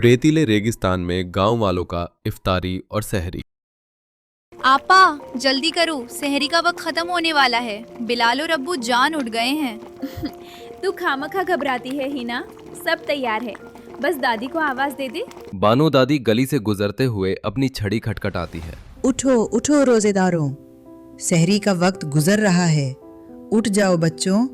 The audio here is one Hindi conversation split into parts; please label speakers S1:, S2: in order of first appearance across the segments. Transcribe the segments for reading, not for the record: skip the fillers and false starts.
S1: रेतीले रेगिस्तान में गांव वालों का इफ्तारी और सहरी।
S2: आपा जल्दी करो, सहरी का वक्त खत्म होने वाला है। बिलाल और अब्बू जान उठ गए हैं।
S3: तू खामखा घबराती है हिना, सब तैयार है, बस दादी को आवाज दे दे।
S1: बानो दादी गली से गुजरते हुए अपनी छड़ी खटखटाती है।
S4: उठो उठो रोजेदारों, सहरी का वक्त गुजर रहा है। उठ जाओ बच्चों,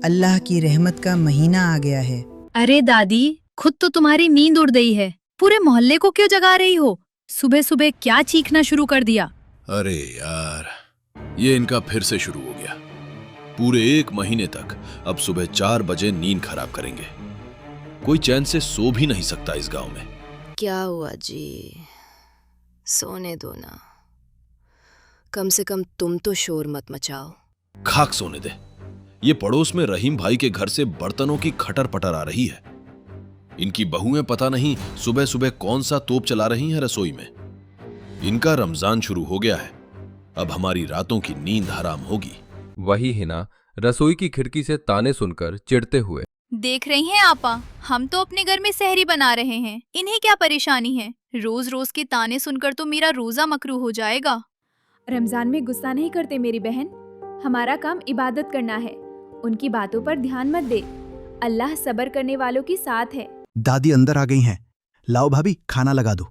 S4: अल्लाह की रहमत का महीना आ गया है।
S2: अरे दादी, खुद तो तुम्हारी नींद उड़ गई है, पूरे मोहल्ले को क्यों जगा रही हो? सुबह सुबह क्या चीखना शुरू कर दिया?
S5: अरे यार, ये इनका फिर से शुरू हो गया। पूरे 1 महीने तक अब सुबह 4 बजे नींद खराब करेंगे। कोई चैन से सो भी नहीं सकता इस गांव में।
S6: क्या हुआ जी, सोने दो ना, कम से कम तुम तो शोर मत मचाओ।
S5: खाक सोने दे। ये पड़ोस में रहीम भाई के घर से बर्तनों की खटर पटर आ रही है। इनकी बहुएं पता नहीं सुबह सुबह कौन सा तोप चला रही हैं रसोई में। इनका रमजान शुरू हो गया है, अब हमारी रातों की नींद हराम होगी।
S1: वही हिना रसोई की खिड़की से ताने सुनकर चिढ़ते हुए,
S2: देख रही हैं आपा, हम तो अपने घर में सहरी बना रहे हैं, इन्हें क्या परेशानी है? रोज रोज के ताने सुनकर तो मेरा रोजा मकरू हो जाएगा।
S3: रमजान में गुस्सा नहीं करते मेरी बहन, हमारा काम इबादत करना है, उनकी बातों पर ध्यान मत दे। अल्लाह सब्र करने वालों की साथ है।
S7: दादी अंदर आ गई हैं। लाओ भाभी, खाना लगा दो।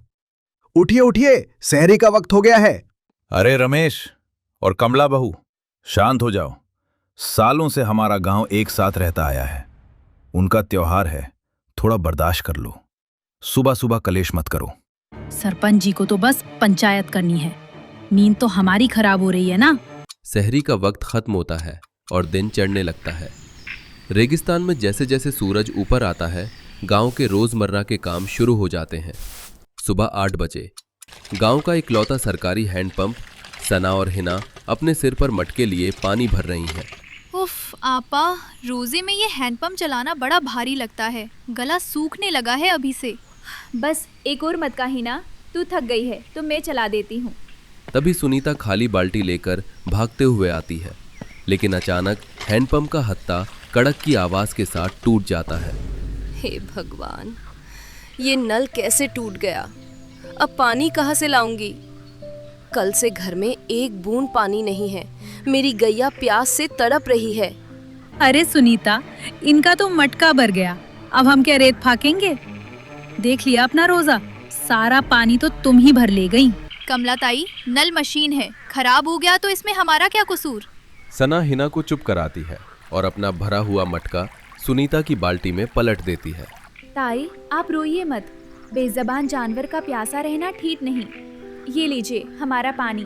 S7: उठिए उठिए, सहरी का वक्त हो गया है।
S8: अरे रमेश और कमला बहू, शांत हो जाओ। सालों से हमारा गांव एक साथ रहता आया है, उनका त्योहार है, थोड़ा बर्दाश्त कर लो। सुबह सुबह कलेश मत करो।
S2: सरपंच जी को तो बस पंचायत करनी है, नींद तो हमारी खराब हो रही है ना।
S1: सहरी का वक्त खत्म होता है और दिन चढ़ने लगता है। रेगिस्तान में जैसे जैसे सूरज ऊपर आता है, गांव के रोजमर्रा के काम शुरू हो जाते हैं। सुबह 8 बजे गांव का इकलौता सरकारी हैंडपंप सना और हिना अपने सिर पर मटके लिए पानी भर रही हैं।
S2: उफ आपा, रोजे में ये हैंडपंप चलाना बड़ा भारी लगता है, गला सूखने लगा है अभी से।
S3: बस एक और मत का हिना, तू थक गई है तो मैं चला देती हूँ।
S1: तभी सुनीता खाली बाल्टी लेकर भागते हुए आती है, लेकिन अचानक हैंडपंप का हत्था कड़क की आवाज के साथ टूट जाता है।
S6: हे भगवान, ये नल कैसे टूट गया? अब पानी कहाँ से लाऊंगी? कल से घर में एक बूंद पानी नहीं है, मेरी गैया प्यास से तड़प रही है।
S2: अरे सुनीता, इनका तो मटका भर गया, अब हम क्या रेत फाकेंगे? देख लिया अपना रोजा, सारा पानी तो तुम ही भर ले गई। कमला ताई, नल मशीन है, खराब हो गया तो इसमें हमारा क्या कसूर?
S1: सना हिना को चुप कराती है और अपना भरा हुआ मटका सुनीता की बाल्टी में पलट देती है।
S3: ताई आप रोइए मत, बेज़बान जानवर का प्यासा रहना ठीक नहीं। ये लीजिए हमारा पानी,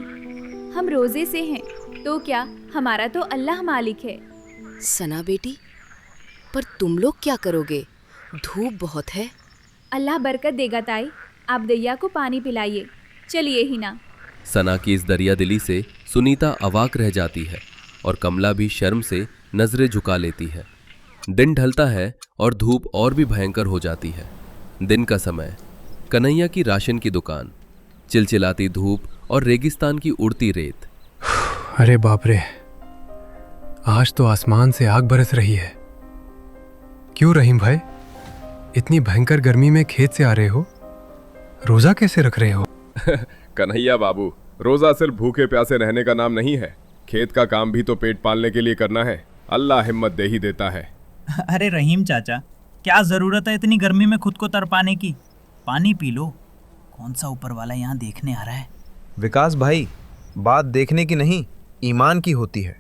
S3: हम रोजे से हैं तो क्या, हमारा तो अल्लाह मालिक है।
S6: सना बेटी, पर तुम लोग क्या करोगे? धूप बहुत है।
S3: अल्लाह बरकत देगा ताई, आप दैया को पानी पिलाइए। चलिए हिना।
S1: सना की इस दरिया दिली से सुनीता अवाक रह जाती है और कमला भी शर्म से नजरें झुका लेती है। दिन ढलता है और धूप और भी भयंकर हो जाती है। दिन का समय, कन्हैया की राशन की दुकान, चिलचिलाती धूप और रेगिस्तान की उड़ती रेत।
S9: अरे बाप रे, आज तो आसमान से आग बरस रही है। क्यों रहीम भाई, इतनी भयंकर गर्मी में खेत से आ रहे हो? रोजा कैसे रख रहे हो?
S10: कन्हैया बाबू, रोजा सिर्फ भूखे प्यासे रहने का नाम नहीं है, खेत का काम भी तो पेट पालने के लिए करना है। अल्लाह हिम्मत दे ही देता है।
S11: अरे रहीम चाचा, क्या जरूरत है इतनी गर्मी में खुद को तरपाने की? पानी पी लो। कौन सा ऊपर वाला यहाँ देखने आ रहा है?
S12: विकास भाई, बात देखने की नहीं, ईमान की होती है।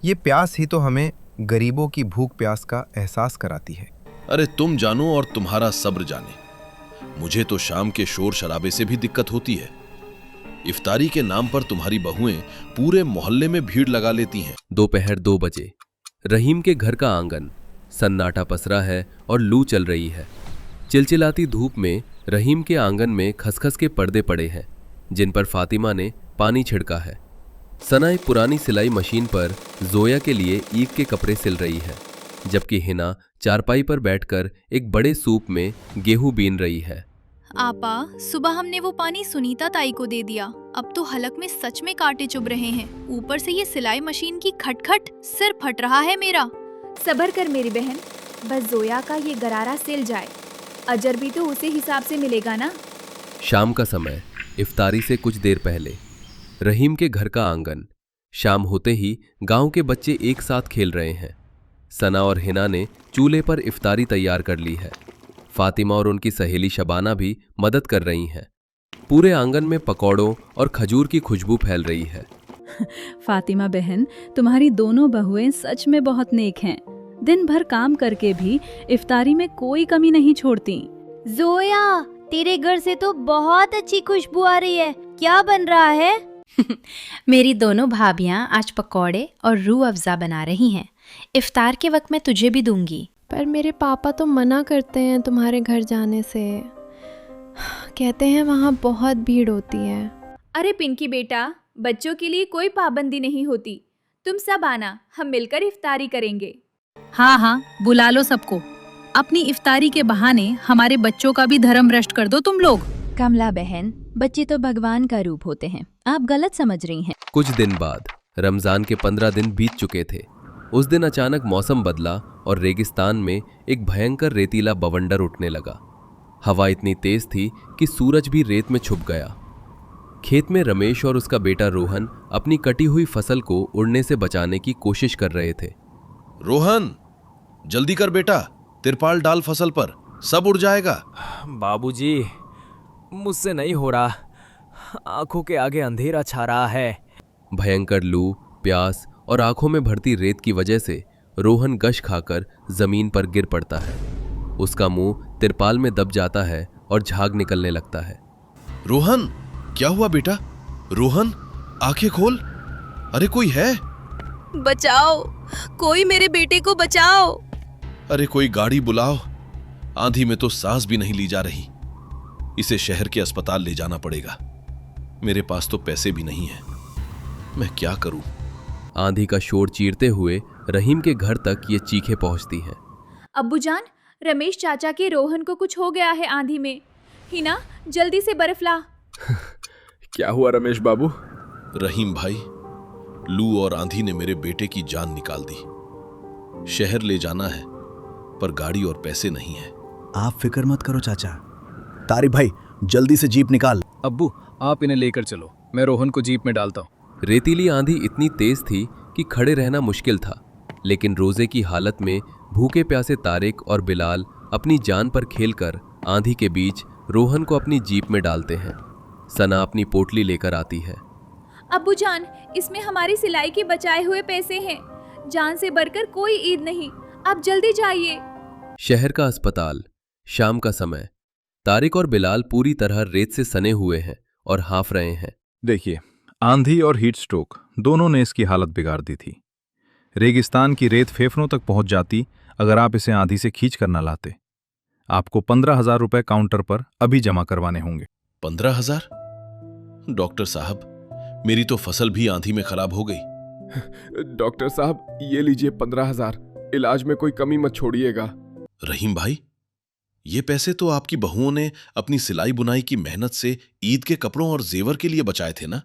S12: ये प्यास ही तो हमें गरीबों की भूख प्यास का एहसास कराती है।
S5: अरे तुम जानो और तुम्हारा सब्र जाने, मुझे तो शाम के शोर शराबे से भी दिक्कत होती है। इफ्तारी के नाम पर तुम्हारी बहुएं पूरे मोहल्ले में भीड़ लगा लेती हैं।
S1: दोपहर 2 बजे रहीम के घर का आंगन सन्नाटा पसरा है और लू चल रही है। चिलचिलाती धूप में रहीम के आंगन में खसखस के पर्दे पड़े हैं, जिन पर फातिमा ने पानी छिड़का है। सना एक पुरानी सिलाई मशीन पर जोया के लिए ईद के कपड़े सिल रही है, जबकि हिना चारपाई पर बैठकर एक बड़े सूप में गेहूं बीन रही है।
S2: आपा, सुबह हमने वो पानी सुनीता ताई को दे दिया, अब तो हलक में सच में कांटे चुभ रहे हैं, ऊपर से ये सिलाई मशीन की खटखट, सिर फट रहा है मेरा।
S3: सब्र कर मेरी बहन, बस जोया का ये गरारा सिल जाए, अजर भी तो उसी हिसाब से मिलेगा ना।
S1: शाम का समय, इफ्तारी से कुछ देर पहले। रहीम के घर का आंगन। शाम होते ही गांव के बच्चे एक साथ खेल रहे हैं। सना और हिना ने चूल्हे पर इफ्तारी तैयार कर ली है। फातिमा और उनकी सहेली शबाना भी मदद कर रही हैं। पूरे आंगन में पकौड़ों और खजूर की खुशबू फैल रही है।
S2: फातिमा बहन, तुम्हारी दोनों बहुएं सच में बहुत नेक हैं। दिन भर काम करके भी इफ्तारी में कोई कमी नहीं छोड़ती।
S13: जोया, तेरे घर से तो बहुत अच्छी खुशबू आ रही है। क्या बन रहा है?
S14: मेरी दोनों भाभियां आज पकौड़े और रूह अफ़ज़ा बना रही हैं। इफ्तार के वक्त मैं तुझे भी दूंगी।
S15: पर मेरे पापा तो मना करते हैं तुम्हारे घर जाने से। कहते हैं वहाँ बहुत भीड़ होती है।
S3: अरे पिंकी बेटा, बच्चों के लिए कोई पाबंदी नहीं होती। तुम सब आना, हम मिलकर इफ्तारी करेंगे।
S2: हाँ हाँ, बुला लो सबको। अपनी इफ्तारी के बहाने हमारे बच्चों का भी धर्म भ्रष्ट कर दो तुम लोग।
S13: कमला बहन, बच्चे तो भगवान का रूप होते हैं, आप गलत समझ रही हैं।
S1: कुछ दिन बाद रमजान के 15 दिन बीत चुके थे। उस दिन अचानक मौसम बदला और रेगिस्तान में एक भयंकर रेतीला बवंडर उठने लगा। हवा इतनी तेज थी कि सूरज भी रेत में छुप गया। खेत में रमेश और उसका बेटा रोहन अपनी कटी हुई फसल को उड़ने से बचाने की कोशिश कर रहे थे।
S5: रोहन, जल्दी कर बेटा, तिरपाल डाल फसल पर, सब उड़ जाएगा।
S16: बाबूजी, मुझसे नहीं हो रहा, आंखों के आगे अंधेरा छा रहा है।
S1: भयंकर लू, प्यास और आंखों में भरती रेत की वजह से रोहन गश खाकर जमीन पर गिर पड़ता है। उसका मुंह तिरपाल में दब जाता है और झाग निकलने लगता है।
S5: रोहन, क्या हुआ बेटा? रोहन, आंखें खोल। अरे कोई है?
S6: बचाओ, कोई मेरे बेटे को बचाओ।
S5: अरे कोई गाड़ी बुलाओ, आंधी में तो सांस भी नहीं ली जा रही। इसे शहर के अस्पताल ले जाना पड़ेगा। मेरे पास तो पैसे भी नहीं है, मैं क्या करूं?
S1: आंधी का शोर चीरते हुए रहीम के घर तक ये चीखें पहुंचती हैं।
S3: अब्बूजान, रमेश चाचा के रोहन को कुछ हो गया है आंधी में। हिना, जल्दी से बर्फ ला।
S10: क्या हुआ रमेश बाबू?
S5: रहीम भाई, लू और आंधी ने मेरे बेटे की जान निकाल दी। शहर ले जाना है पर गाड़ी और पैसे नहीं है।
S7: आप फिक्र मत करो चाचा। तारिक भाई, जल्दी से जीप निकाल।
S17: अब्बू, आप इन्हें लेकर चलो, मैं रोहन को जीप में डालता हूँ।
S1: रेतीली आंधी इतनी तेज थी कि खड़े रहना मुश्किल था, लेकिन रोजे की हालत में भूखे प्यासे तारिक और बिलाल अपनी जान पर खेलकर आंधी के बीच रोहन को अपनी जीप में डालते हैं। सना अपनी पोटली लेकर आती है।
S3: अब्बूजान, इसमें हमारी सिलाई के बचाए हुए पैसे हैं। जान से बढ़कर कोई ईद नहीं, आप जल्दी जाइए।
S1: शहर का अस्पताल। शाम का समय। तारिक और बिलाल पूरी तरह रेत से सने हुए हैं और हांफ रहे हैं।
S8: देखिए, आंधी और हीट स्ट्रोक दोनों ने इसकी हालत बिगाड़ दी थी। रेगिस्तान की रेत फेफड़ों तक पहुंच जाती अगर आप इसे आंधी से खींच कर न लाते। आपको 15,000 रुपए काउंटर पर अभी जमा करवाने होंगे।
S5: 15,000? डॉक्टर साहब, मेरी तो फसल भी आंधी में खराब हो गई।
S10: डॉक्टर साहब, ये लीजिए 15,000, इलाज में कोई कमी मत छोड़िएगा।
S5: रहीम भाई, ये पैसे तो आपकी बहुओं ने अपनी सिलाई बुनाई की मेहनत से ईद के कपड़ों और जेवर के लिए बचाए थे ना?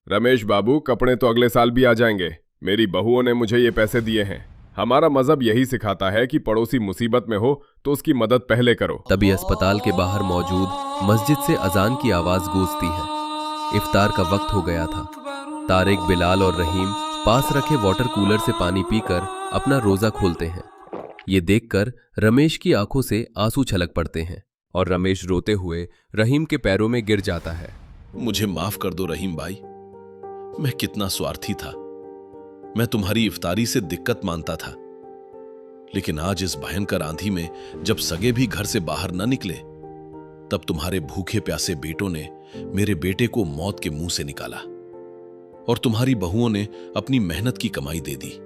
S10: रमेश बाबू, कपड़े तो अगले साल भी आ जाएंगे। मेरी बहुओं ने मुझे ये पैसे दिए हैं। हमारा मजहब यही सिखाता है कि पड़ोसी मुसीबत में हो तो उसकी मदद पहले करो।
S1: तभी अस्पताल के बाहर मौजूद मस्जिद से अजान की आवाज गूंजती है। इफ्तार का वक्त हो गया था। तारिक, बिलाल और रहीम पास रखे वाटर कूलर से पानी पीकर अपना रोजा खोलते हैं। ये देखकर रमेश की आंखों से आंसू छलक पड़ते हैं और रमेश रोते हुए रहीम के पैरों में गिर जाता है।
S5: मुझे माफ कर दो रहीम भाई, मैं कितना स्वार्थी था। मैं तुम्हारी इफ्तारी से दिक्कत मानता था, लेकिन आज इस भयंकर आंधी में जब सगे भी घर से बाहर न निकले, तब तुम्हारे भूखे प्यासे बेटों ने मेरे बेटे को मौत के मुंह से निकाला और तुम्हारी बहुओं ने अपनी मेहनत की कमाई दे दी।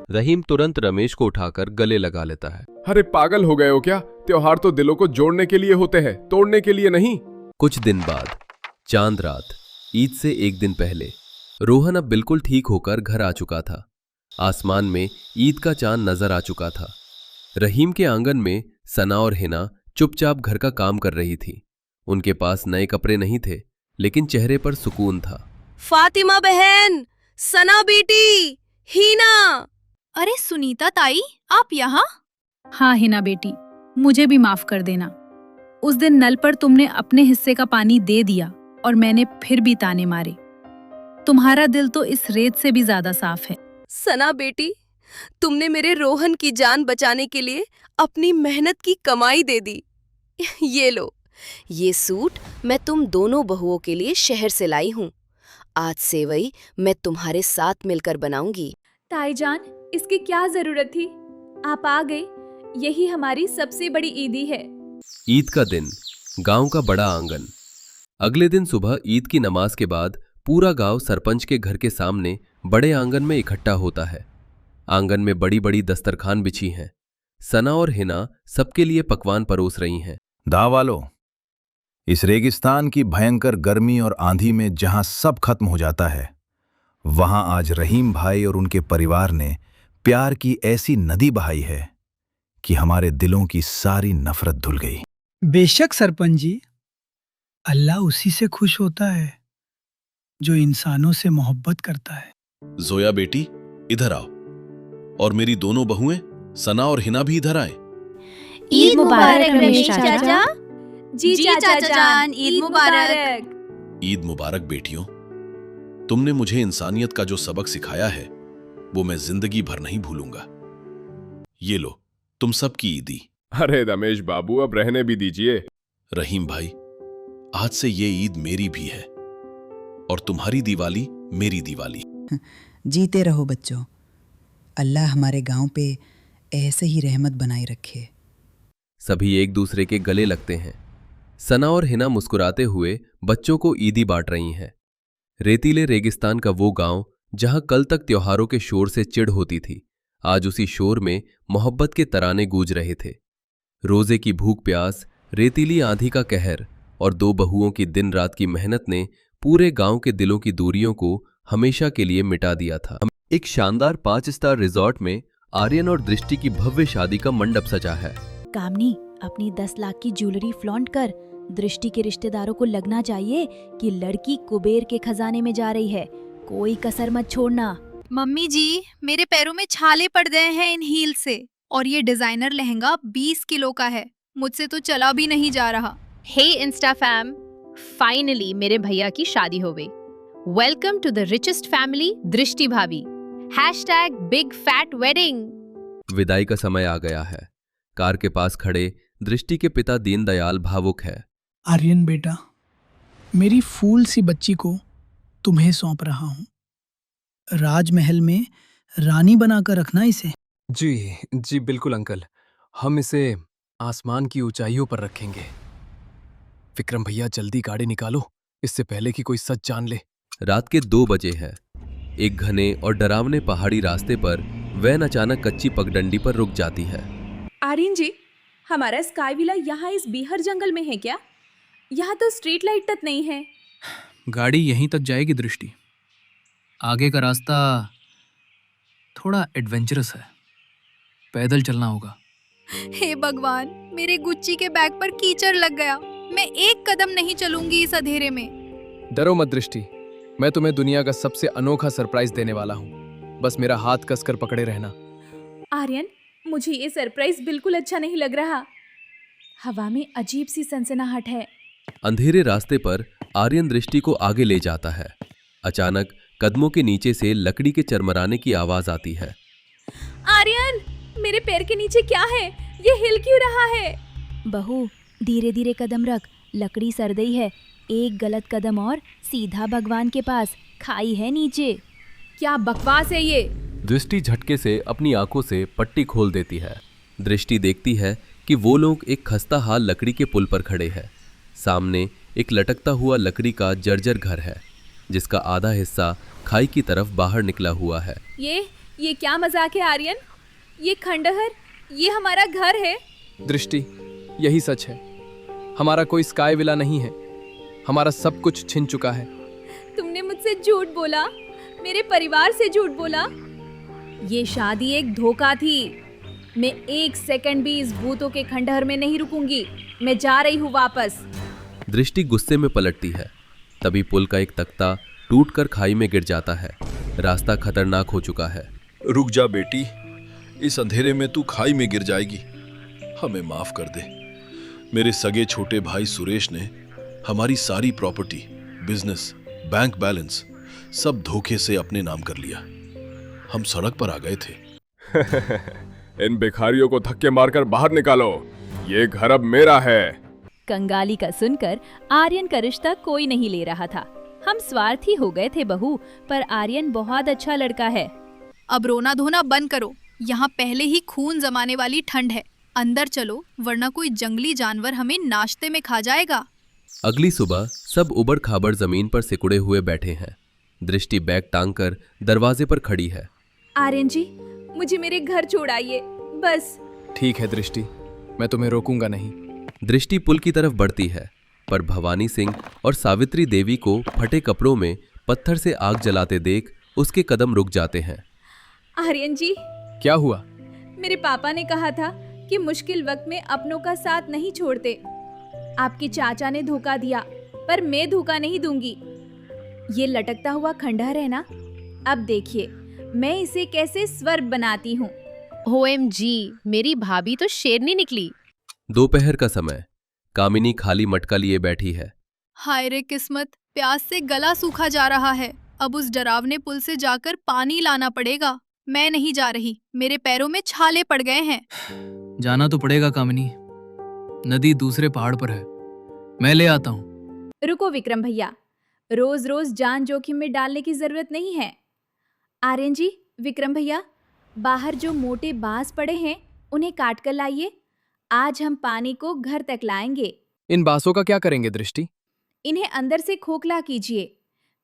S1: रहीम तुरंत रमेश को उठाकर गले लगा लेता है।
S10: अरे पागल हो गए हो क्या? त्योहार तो दिलों को जोड़ने के लिए होते हैं, तोड़ने के लिए नहीं।
S1: कुछ दिन बाद, चांद रात, ईद से एक दिन पहले, रोहन अब बिल्कुल ठीक होकर घर आ चुका था। आसमान में ईद का चांद नजर आ चुका था। रहीम के आंगन में सना और हिना चुपचाप घर का काम कर रही थी। उनके पास नए कपड़े नहीं थे, लेकिन चेहरे पर सुकून था।
S6: फातिमा बहन, सना बेटी, हीना।
S2: अरे सुनीता ताई, आप यहाँ? हाँ हिना बेटी, मुझे भी माफ कर देना। उस दिन नल पर तुमने अपने हिस्से का पानी दे दिया और मैंने फिर भी ताने मारे। तुम्हारा दिल तो इस रेत से भी ज्यादा साफ है।
S6: सना बेटी, तुमने मेरे रोहन की जान बचाने के लिए अपनी मेहनत की कमाई दे दी। ये लो, ये सूट मैं तुम दोनों बहुओं के लिए शहर से लाई हूँ। आज सेवई मैं तुम्हारे साथ मिलकर बनाऊंगी।
S3: ताईजान, इसकी क्या जरूरत थी? आप आ गए, यही हमारी सबसे बड़ी ईदी है।
S1: ईद का दिन, गांव का बड़ा आंगन। अगले दिन सुबह ईद की नमाज के बाद पूरा गांव सरपंच के घर के सामने बड़े आंगन में इकट्ठा होता है। आंगन में बड़ी बड़ी दस्तरखान बिछी हैं। सना और हिना सबके लिए पकवान परोस रही हैं।
S8: दावालो, इस रेगिस्तान की भयंकर गर्मी और आंधी में जहां सब खत्म हो जाता है, वहां आज रहीम भाई और उनके परिवार ने प्यार की ऐसी नदी बहाई है कि हमारे दिलों की सारी नफरत धुल गई।
S18: बेशक सरपंच जी, अल्लाह उसी से खुश होता है जो इंसानों से मोहब्बत करता है।
S5: जोया बेटी, इधर आओ, और मेरी दोनों बहुएं सना और हिना भी इधर आए।
S13: ईद मुबारक रमेश चाचा।
S3: जी चाचा जान, ईद मुबारक।
S5: ईद मुबारक बेटियों। तुमने मुझे इंसानियत का जो सबक सिखाया है वो मैं जिंदगी भर नहीं भूलूंगा। ये लो, तुम सब की ईदी।
S10: अरे रमेश बाबू, अब रहने भी दीजिए।
S5: रहीम भाई, आज से ये ईद मेरी भी है और तुम्हारी दिवाली मेरी दिवाली।
S4: जीते रहो बच्चों, अल्लाह हमारे गांव पे ऐसे ही रहमत बनाए रखे।
S1: सभी एक दूसरे के गले लगते हैं। सना और हिना मुस्कुराते हुए बच्चों को ईदी बांट रही हैं। रेतीले रेगिस्तान का वो गांव जहां कल तक त्योहारों के शोर से चिढ़ होती थी, आज उसी शोर में मोहब्बत के तराने गूंज रहे थे। रोजे की भूख प्यास, रेतीली आंधी का कहर और दो बहुओं की दिन रात की मेहनत ने पूरे गांव के दिलों की दूरियों को हमेशा के लिए मिटा दिया था। एक शानदार 5 स्टार रिजॉर्ट में आर्यन और दृष्टि की भव्य शादी का मंडप सजा है।
S19: कामनी, अपनी 10 लाख की ज्वेलरी फ्लॉन्ट कर। दृष्टि के रिश्तेदारों को लगना चाहिए कि लड़की कुबेर के खजाने में जा रही है। कोई कसर मत छोड़ना।
S2: मम्मी जी, मेरे पैरों में छाले पड़ गए हैं इन हील से, और ये डिजाइनर लहंगा 20 किलो का है। मुझसे तो चला भी नहीं जा रहा।
S14: हे इंस्टा फैम, फाइनली मेरे भैया की शादी हो गई। Welcome to the richest family Drishti भाभी। #Big fat wedding.
S1: विदाई का समय आ गया है। कार के पास खड़े दृष्टि के पिता दीनदयाल भावुक है।
S18: आर्यन बेटा, मेरी फूल सी बच्ची को तुम्हें सौंप रहा हूँ। राजमहल में रानी बनाकर रखना इसे।
S9: जी बिल्कुल अंकल, हम इसे आसमान की ऊंचाइयों पर रखेंगे। विक्रम भैया, जल्दी गाड़ी निकालो, इससे पहले कि कोई सच जान ले।
S1: रात के 2 बजे है। एक घने और डरावने पहाड़ी रास्ते पर वैन अचानक कच्ची पगडंडी पर रुक जाती है।
S3: आर्यन जी, हमारा स्काई विला यहाँ इस बीहर जंगल में है क्या? यहाँ तो स्ट्रीट लाइट तक नहीं है।
S17: गाड़ी यहीं तक जाएगी दृष्टि, आगे का रास्ता थोड़ा एडवेंचरस है, पैदल चलना होगा।
S2: हे भगवान, मेरे गुच्ची के बैग पर कीचड़ लग गया। मैं एक कदम नहीं चलूंगी इस अंधेरे में।
S9: डरो मत दृष्टि, मैं तुम्हें दुनिया का सबसे अनोखा सरप्राइज देने वाला हूँ। बस मेरा हाथ कसकर पकड़े रहना।
S3: आर्यन, मुझे ये सरप्राइज बिल्कुल अच्छा नहीं लग रहा। हवा में अजीब सी सनसनाहट है।
S1: अंधेरे रास्ते पर आर्यन दृष्टि को आगे ले जाता है। अचानक कदमों के नीचे से लकड़ी के चरमराने की आवाज आती है।
S3: आर्यन, मेरे पैर के नीचे क्या है? ये हिल क्यों रहा है?
S19: बहू, धीरे धीरे कदम रख, लकड़ी सरदई है। एक गलत कदम और सीधा भगवान के पास, खाई है नीचे।
S3: क्या बकवास है ये?
S1: दृष्टि झटके से अपनी आंखों से पट्टी खोल देती है। दृष्टि देखती है कि वो लोग एक खस्ता हाल लकड़ी के पुल पर खड़े हैं। सामने एक लटकता हुआ लकड़ी का जर्जर घर है, जिसका आधा हिस्सा खाई की तरफ बाहर निकला हुआ है।
S3: ये क्या मजाक है आर्यन? ये खंडहर, ये हमारा घर है।
S9: दृष्टि, यही सच है। हमारा कोई स्काई विला नहीं है। हमारा सब कुछ छिन चुका है।
S3: तुमने मुझसे झूठ बोला, मेरे परिवार से झूठ बोला। ये शादी एक धोखा थी। मैं 1 सेकंड भी इस भूतों के खंडहर में नहीं रुकूंगी। मैं जा रही हूँ वापस।
S1: दृष्टि गुस्से में पलटती है। तभी पुल का एक तख्ता टूटकर खाई में गिर जाता है। रास्ता खतरनाक हो चुका है।
S5: रुक जा बेटी, इस अंधेरे में तू खाई में गिर जाएगी। हमें माफ कर दे। मेरे सगे छोटे भाई सुरेश ने हमारी सारी प्रॉपर्टी, बिजनेस, बैंक बैलेंस सब धोखे से अपने नाम कर लिया। हम सड़क पर आ गए थे।
S10: इन भिखारियों को धक्के मारकर बाहर निकालो, ये घर अब मेरा है।
S3: कंगाली का सुनकर आर्यन का रिश्ता कोई नहीं ले रहा था। हम स्वार्थी हो गए थे बहू, पर आर्यन बहुत अच्छा लड़का है।
S2: अब रोना धोना बंद करो, यहाँ पहले ही खून जमाने वाली ठंड है। अंदर चलो, वरना कोई जंगली जानवर हमें नाश्ते में खा जाएगा।
S1: अगली सुबह सब उबड़ खाबड़ जमीन पर सिकुड़े हुए बैठे हैं। दृष्टि बैग टांग कर दरवाजे पर खड़ी है।
S3: आर्यन जी, मुझे मेरे घर छोड़ाइए बस।
S9: ठीक है दृष्टि, मैं तुम्हें रोकूंगा नहीं।
S1: दृष्टि पुल की तरफ बढ़ती है, पर भवानी सिंह और सावित्री देवी को फटे कपड़ों में पत्थर से आग जलाते देख उसके कदम रुक जाते हैं।
S3: आर्यन जी,
S9: क्या हुआ?
S3: मेरे पापा ने कहा था कि मुश्किल वक्त में अपनों का साथ नहीं छोड़ते। आपके चाचा ने धोखा दिया, पर मैं धोखा नहीं दूंगी। ये लटकता हुआ खंडहर है ना, अब देखिए मैं इसे कैसे स्वर्ग बनाती हूँ।
S14: OMG, मेरी भाभी तो शेरनी निकली।
S1: दोपहर का समय, कामिनी खाली मटका लिए बैठी है।
S2: हाय रे किस्मत, प्यास से गला सूखा जा रहा है। अब उस डरावने पुल से जाकर पानी लाना पड़ेगा। मैं नहीं जा रही, मेरे पैरों में छाले पड़ गए हैं।
S17: जाना तो पड़ेगा कामिनी, नदी दूसरे पहाड़ पर है, मैं ले आता हूँ।
S3: रुको विक्रम भैया, रोज रोज जान जोखिम में डालने की जरूरत नहीं है। आर्यन जी, विक्रम भैया, बाहर जो मोटे बांस पड़े हैं उन्हें काट कर लाइए। आज हम पानी को घर तक लाएंगे।
S9: इन बांसों का क्या करेंगे दृष्टि?
S3: इन्हें अंदर से खोखला कीजिए,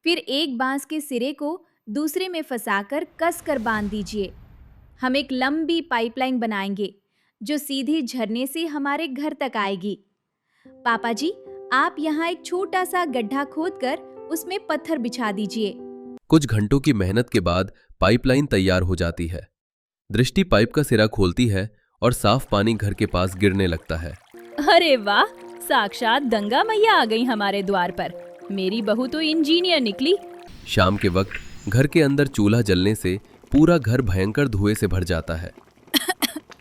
S3: फिर एक बांस के सिरे को दूसरे में फंसाकर कस कर बांध दीजिए। हम एक लंबी पाइपलाइन बनाएंगे जो सीधी झरने से हमारे घर तक आएगी। पापा जी, आप यहाँ एक छोटा सा गड्ढा खोदकर उसमें पत्थर बिछा दीजिए।
S1: कुछ घंटों की मेहनत के बाद पाइपलाइन तैयार हो जाती है। दृष्टि पाइप का सिरा खोलती है और साफ पानी घर के पास गिरने लगता है।
S3: अरे वाह, साक्षात गंगा मैया आ गई हमारे द्वार पर। मेरी बहू तो इंजीनियर निकली।
S1: शाम के वक्त घर के अंदर चूल्हा जलने से पूरा घर भयंकर धुएं से भर जाता है।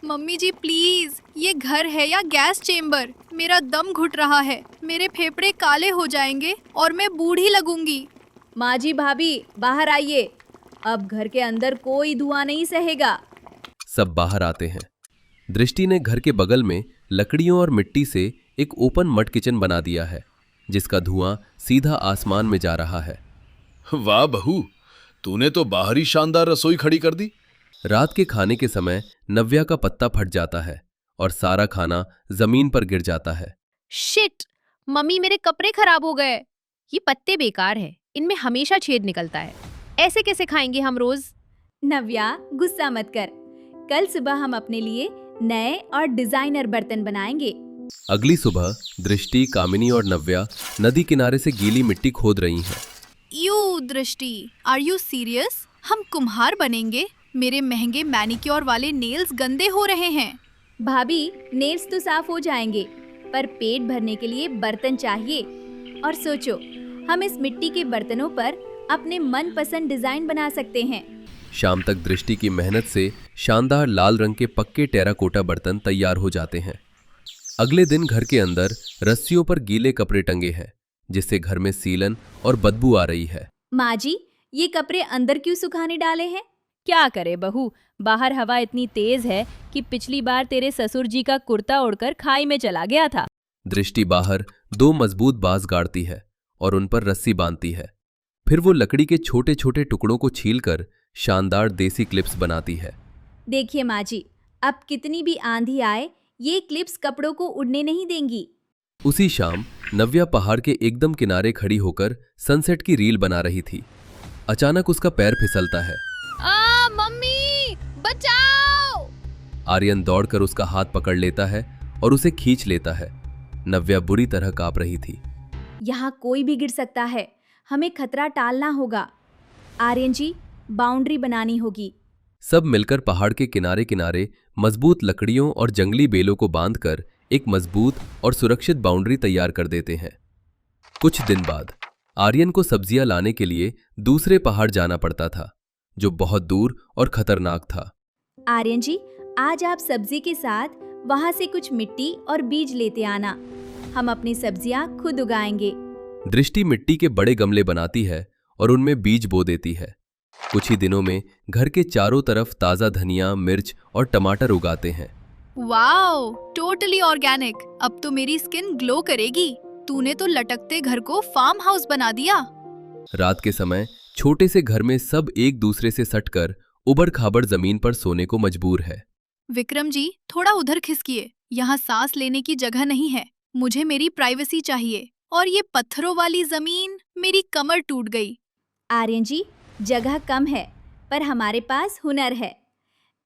S2: मम्मी जी प्लीज, ये घर है या गैस चेम्बर? मेरा दम घुट रहा है, मेरे फेफड़े काले हो जाएंगे और मैं बूढ़ी लगूंगी।
S3: माँ जी, भाभी बाहर आइए, अब घर के अंदर कोई धुआं नहीं सहेगा।
S1: सब बाहर आते हैं। दृष्टि ने घर के बगल में लकड़ियों और मिट्टी से एक ओपन मड किचन बना दिया है, जिसका धुआं सीधा आसमान में जा रहा है।
S5: वाह बहू, तूने तो बाहर ही शानदार रसोई खड़ी कर दी।
S1: रात के खाने के समय नव्या का पत्ता फट जाता है और सारा खाना जमीन पर गिर जाता है।
S14: शिट, मम्मी मेरे कपड़े खराब हो गए। ये पत्ते बेकार है, इनमें हमेशा छेद निकलता है। ऐसे कैसे खाएंगे हम रोज?
S3: नव्या, गुस्सा मत कर, कल सुबह हम अपने लिए नए और डिजाइनर बर्तन बनाएंगे।
S1: अगली सुबह दृष्टि, कामिनी और नव्या नदी किनारे से गीली मिट्टी खोद रही हैं।
S2: यू दृष्टि, आर यू सीरियस? हम कुम्हार बनेंगे? मेरे महंगे मैनिक्योर वाले नेल्स गंदे हो रहे हैं।
S3: भाभी, नेल्स तो साफ हो जाएंगे, पर पेट भरने के लिए बर्तन चाहिए। और सोचो, हम इस मिट्टी के बर्तनों पर अपने मनपसंद डिजाइन बना सकते हैं।
S1: शाम तक दृष्टि की मेहनत से शानदार लाल रंग के पक्के टेराकोटा बर्तन तैयार हो जाते हैं। अगले दिन घर के अंदर रस्सियों पर गीले कपड़े टंगे हैं, जिससे घर में सीलन और बदबू आ रही है।
S3: माँ जी, ये कपड़े अंदर क्यों सुखाने डाले हैं? क्या करे बहू, बाहर हवा इतनी तेज है कि पिछली बार तेरे ससुर जी का कुर्ता उड़कर खाई में चला गया था।
S1: दृष्टि बाहर 2 मजबूत बांस गाड़ती है और उन पर रस्सी बांधती है। फिर वो लकड़ी के छोटे छोटे टुकड़ों को छीलकर शानदार देसी क्लिप्स बनाती है।
S3: देखिए माँ जी, अब कितनी भी आंधी आए, ये क्लिप्स कपड़ों को उड़ने नहीं देंगी।
S1: उसी शाम नव्या पहाड़ के एकदम किनारे खड़ी होकर सनसेट की रील बना रही थी। अचानक उसका पैर फिसलता है।
S2: मम्मी बचाओ!
S1: आर्यन दौड़कर उसका हाथ पकड़ लेता है और उसे खींच लेता है। नव्या बुरी तरह कांप रही थी।
S3: यहाँ कोई भी गिर सकता है, हमें खतरा टालना होगा। आर्यन जी, बाउंड्री बनानी होगी।
S1: सब मिलकर पहाड़ के किनारे किनारे मजबूत लकड़ियों और जंगली बेलों को बांधकर एक मजबूत और सुरक्षित बाउंड्री तैयार कर देते हैं। कुछ दिन बाद आर्यन को सब्जियां लाने के लिए दूसरे पहाड़ जाना पड़ता था, जो बहुत दूर और खतरनाक था।
S3: आर्यन जी, आज आप सब्जी के साथ वहाँ से कुछ मिट्टी और बीज लेते आना। हम अपनी सब्जियाँ खुद उगाएंगे।
S1: दृष्टि मिट्टी के बड़े गमले बनाती है और उनमें बीज बो देती है। कुछ ही दिनों में घर के चारों तरफ ताज़ा धनिया, मिर्च और टमाटर उगाते हैं।
S2: Wow, totally organic. अब तो मेरी स्किन ग्लो करेगी। तूने तो लटकते घर को फार्म हाउस बना दिया।
S1: रात के समय छोटे से घर में सब एक दूसरे से सटकर उबड़ खाबड़ जमीन पर सोने को मजबूर है।
S2: विक्रम जी, थोड़ा उधर खिसकिए। यहाँ सांस लेने की जगह नहीं है। मुझे मेरी प्राइवेसी चाहिए। और ये पत्थरों वाली जमीन, मेरी कमर टूट गई।
S3: आर्यन जी, जगह कम है पर हमारे पास हुनर है।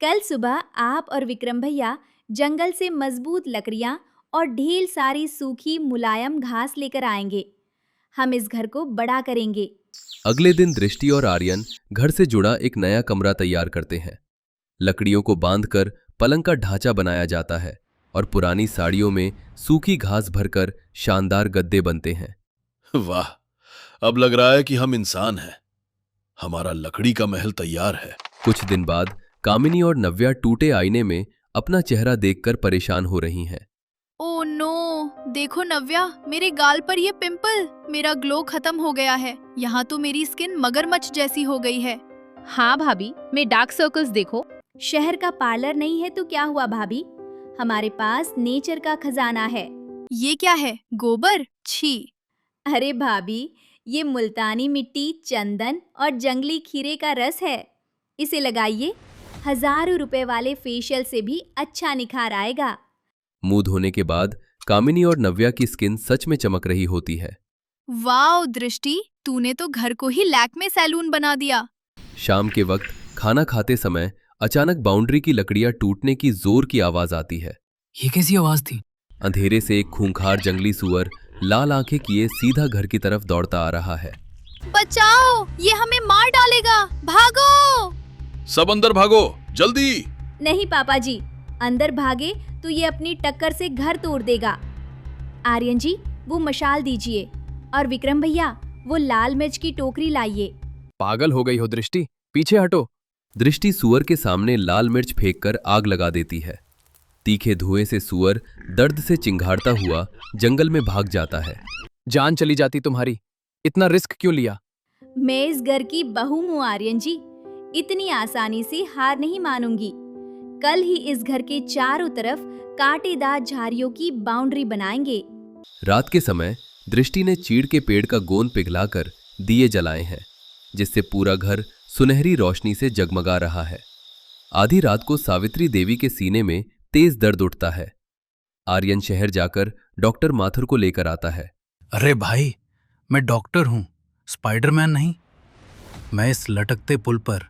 S3: कल सुबह आप और विक्रम भैया जंगल से मजबूत लकड़ियाँ और ढेर सारी सूखी मुलायम घास लेकर आएंगे। हम इस घर को बड़ा करेंगे।
S1: अगले दिन दृष्टि और आर्यन घर से जुड़ा एक नया कमरा तैयार करते हैं। लकड़ियों को बांधकर पलंग का ढांचा बनाया जाता है और पुरानी साड़ियों में सूखी घास भरकर शानदार गद्दे बनते हैं।
S5: वाह, अब लग रहा है कि हम इंसान हैं। हमारा लकड़ी का महल तैयार है।
S1: कुछ दिन बाद कामिनी और नव्या टूटे आईने में अपना चेहरा देखकर परेशान हो रही हैं।
S2: ओह नो, देखो नव्या, मेरे गाल पर ये पिंपल। मेरा ग्लो खत्म हो गया है। यहाँ तो मेरी स्किन मगरमच्छ जैसी हो गई है।
S14: हाँ भाभी, मैं डार्क सर्कल्स देखो।
S3: शहर का पार्लर नहीं है तो क्या हुआ भाभी, हमारे पास नेचर का खजाना है।
S2: ये क्या है? गोबर? छी।
S3: अरे भाभी, ये मुल्तानी मिट्टी, चंदन और जंगली खीरे का रस है। इसे लगाइए, हजारों रुपए वाले फेशियल से भी अच्छा निखार आएगा।
S1: मुंह धोने के बाद कामिनी और नव्या की स्किन सच में चमक रही होती है।
S2: वाओ दृष्टि, तूने तो घर को ही लैक्मे सैलून बना दिया।
S1: शाम के वक्त खाना खाते समय अचानक बाउंड्री की लकड़ियां टूटने की जोर की आवाज आती है।
S17: ये कैसी आवाज थी?
S1: अंधेरे से एक खूंखार जंगली सुअर लाल आंखें किए सीधा घर की तरफ दौड़ता आ रहा है।
S2: बचाओ, ये हमें मार डालेगा, भागो!
S5: सब अंदर भागो, जल्दी!
S3: नहीं पापा जी, अंदर भागे तो ये अपनी टक्कर से घर तोड़ देगा। आर्यन जी, वो मशाल दीजिए और विक्रम भैया, वो लाल मिर्च की टोकरी लाइए।
S9: पागल हो गई हो दृष्टि, पीछे हटो।
S1: दृष्टि सुअर के सामने लाल मिर्च फेंककर आग लगा देती है। तीखे धुएं से सुअर दर्द से चिंघाड़ता हुआ जंगल में भाग जाता है।
S9: जान चली जाती तुम्हारी, इतना रिस्क क्यों लिया?
S3: मैं इस घर की बहू हूँ आर्यन जी, इतनी आसानी से हार नहीं मानूंगी। कल ही इस घर के चारों तरफ कांटेदार झाड़ियों की बाउंड्री बनाएंगे।
S1: रात के समय दृष्टि ने चीड़ के पेड़ का गोंद पिघलाकर दिए जलाए हैं, जिससे पूरा घर सुनहरी रोशनी से जगमगा रहा है। आधी रात को सावित्री देवी के सीने में तेज दर्द उठता है। आर्यन शहर जाकर डॉक्टर माथुर को लेकर आता है।
S17: अरे भाई, मैं डॉक्टर हूं, स्पाइडरमैन नहीं। मैं इस लटकते पुल पर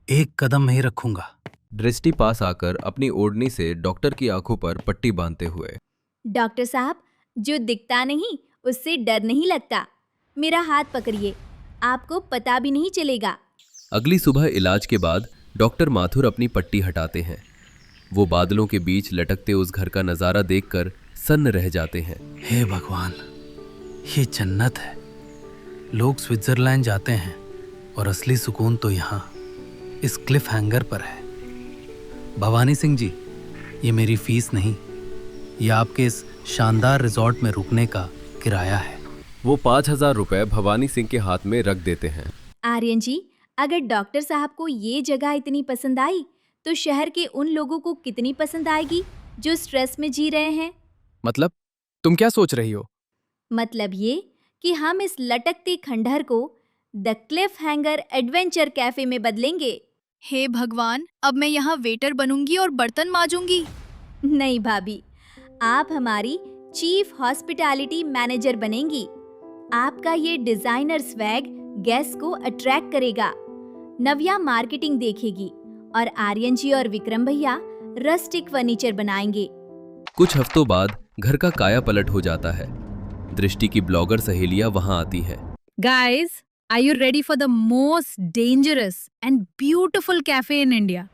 S17: एक कदम नहीं रखूंगा।
S1: दृष्टि पास आकर अपनी ओढ़नी से डॉक्टर की आंखों पर पट्टी बांधते हुए,
S3: डॉक्टर साहब, जो दिखता नहीं उससे डर नहीं लगता। मेरा हाथ पकड़िए, आपको पता भी नहीं चलेगा।
S1: अगली सुबह इलाज के बाद डॉक्टर माथुर अपनी पट्टी हटाते हैं। वो बादलों के बीच लटकते उस घर का नजारा देखकर सन्न रह जाते हैं।
S17: हे भगवान, ये जन्नत है। लोग स्विट्जरलैंड जाते हैं और असली सुकून तो यहाँ इस क्लिफ हैंगर पर है। भवानी सिंह जी, ये मेरी फीस नहीं, ये आपके इस शानदार रिजॉर्ट में रुकने का किराया है।
S1: वो 5,000 रुपए भवानी सिंह के हाथ में रख देते हैं।
S3: आर्यन जी, अगर डॉक्टर साहब को ये जगह इतनी पसंद आई तो शहर के उन लोगों को कितनी पसंद आएगी जो स्ट्रेस में जी रहे हैं।
S9: मतलब तुम क्या सोच रही हो?
S3: मतलब ये कि हम इस लटकते खंडहर को the Cliff hanger adventure cafe में बदलेंगे।
S2: हे भगवान, अब मैं यहाँ वेटर बनूंगी और बर्तन मांजूंगी।
S3: नहीं भाभी, आप हमारी चीफ हॉस्पिटैलिटी मैनेजर बनेंगी। आपका ये डिजाइनर स्वैग गेस्ट को अट्रैक्ट करेगा। नव्या मार्केटिंग देखेगी और आर्यन जी और विक्रम भैया रस्टिक फर्नीचर बनाएंगे।
S1: कुछ हफ्तों बाद घर का काया पलट हो जाता है। दृष्टि की ब्लॉगर सहेलियां वहां आती है।
S2: Guys, are you ready for the most dangerous and beautiful cafe in India?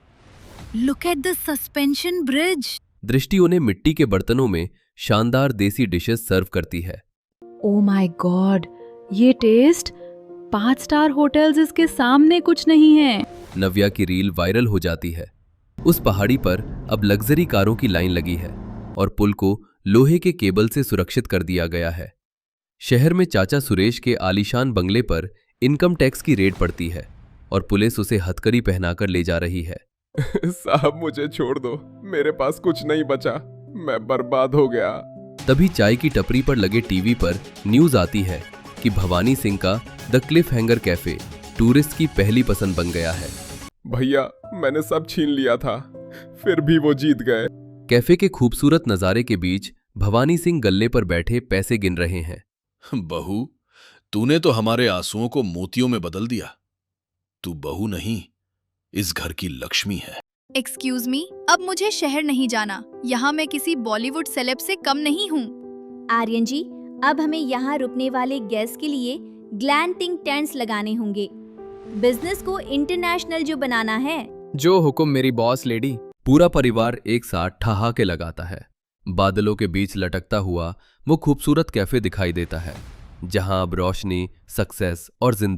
S2: Look at the suspension bridge.
S1: दृष्टि उन्हें मिट्टी के बर्तनों में शानदार देसी डिशेस सर्व करती है।
S20: ओह माय गॉड, ये टेस्ट 5 स्टार होटल्स इसके सामने कुछ नहीं है।
S1: नव्या की रील वायरल हो जाती है। उस पहाड़ी पर अब लग्जरी कारों की लाइन लगी है। और पुल को लोहे के केबल से सुरक्षित कर दिया गया है। शहर में चाचा सुरेश के आलीशान बंगले पर इनकम टैक्स की रेड पड़ती है और पुलिस उसे हथकड़ी पहनाकर ले जा रही है।
S10: साहब मुझे छोड़ दो, मेरे पास कुछ नहीं बचा, मैं बर्बाद हो गया।
S1: तभी चाय की टपरी पर लगे टीवी पर न्यूज आती है कि भवानी सिंह का the Cliff hanger cafe tourist की पहली पसंद बन गया है।
S10: भैया मैंने सब छीन लिया था, फिर भी वो जीत गए।
S1: कैफे के खूबसूरत नजारे के बीच भवानी सिंह गल्ले पर बैठे पैसे गिन रहे हैं।
S5: बहू, तूने तो हमारे आंसुओं को मोतियों में बदल दिया। तू बहू नहीं, इस घर की लक्ष्मी है।
S2: एक्सक्यूज मी, अब मुझे शहर नहीं जाना। यहाँ मैं किसी बॉलीवुड सेलेब से कम नहीं हूँ।
S19: आर्यन जी, अब हमें यहाँ रुकने वाले गेस्ट के लिए ग्लैम्पिंग टेंट्स लगाने होंगे। बिजनेस को इंटरनेशनल जो बनाना है।
S16: जो हुक्म मेरी बॉस लेडी।
S1: पूरा परिवार एक साथ ठहाके लगाता है। बादलों के बीच लटकता हुआ वो खूबसूरत कैफे दिखाई देता है, जहां अब रोशनी, सक्सेस और जिंदगी